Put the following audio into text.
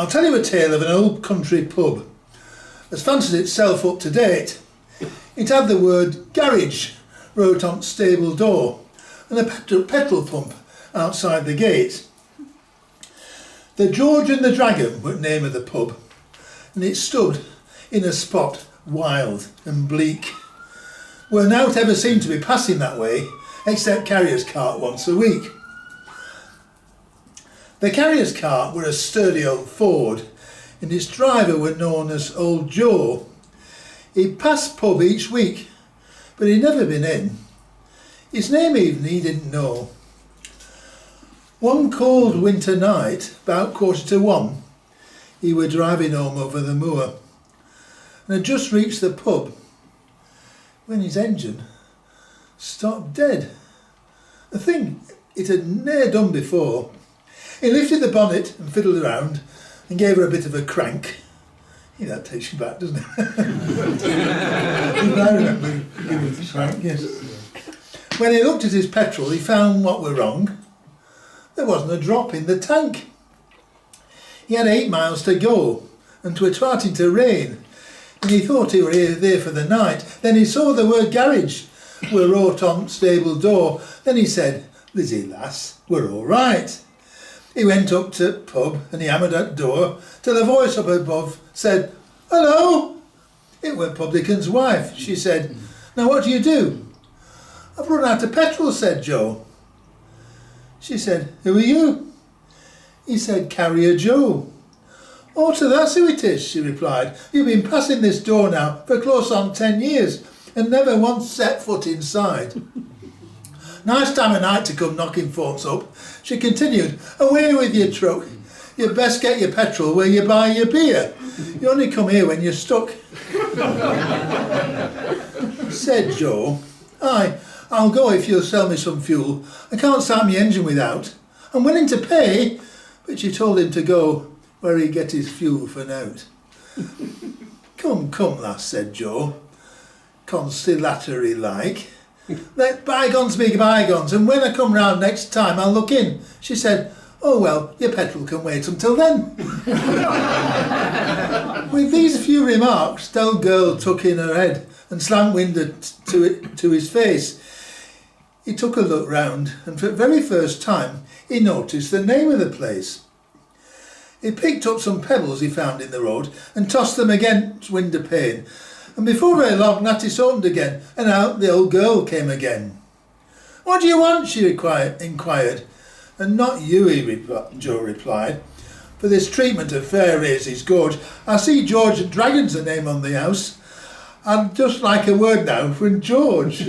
I'll tell you a tale of an old country pub, as fancies itself up to date. It had the word garage wrote on its stable door and a petrol pump outside the gate. The George and the Dragon were the name of the pub, and it stood in a spot wild and bleak, where nowt ever seemed to be passing that way, except carrier's cart once a week. The carrier's cart were a sturdy old Ford, and its driver were known as Old Joe. He'd passed pub each week, but he'd never been in. His name even he didn't know. One cold winter night, about 1:45, he were driving home over the moor, and had just reached the pub when his engine stopped dead. A thing it had ne'er done before. He lifted the bonnet and fiddled around and gave her a bit of a crank. Yeah, that takes you back, doesn't it? I remember giving it a crank, yes. When he looked at his petrol, he found what were wrong. There wasn't a drop in the tank. He had 8 miles to go, and 'twere starting to rain, and he thought he were there for the night. Then he saw the word garage were wrote on stable door. Then he said, "Lizzie lass, we're all right." He went up to pub and he hammered at door till a voice up above said, "Hello!" It were publican's wife. She said, "Now what do you do?" "I've run out of petrol," said Joe. She said, "Who are you?" He said, "Carrier Joe." "Oh, so that's who it is," she replied. "You've been passing this door now for close on 10 years and never once set foot inside." "Nice time of night to come knocking folks up," she continued. "Away with your truck. You'd best get your petrol where you buy your beer. You only come here when you're stuck." Said Joe, "Aye, I'll go if you'll sell me some fuel. I can't start my engine without. I'm willing to pay." But she told him to go where he'd get his fuel for nowt. Come, lass," said Joe, conciliatory like. "Let bygones be bygones, and when I come round next time I'll look in." She said, "Oh well, your petrol can wait until then." With these few remarks, the old girl took in her head and slant-winded to his face. He took a look round, and for the very first time he noticed the name of the place. He picked up some pebbles he found in the road and tossed them against window pane, and before very long lattice opened again, and out the old girl came again. "What do you want?" she inquired. "And not you," Joe replied. "For this treatment of fair Raises Gorge, I see George and Dragon's the name on the house. I'd just like a word now from George."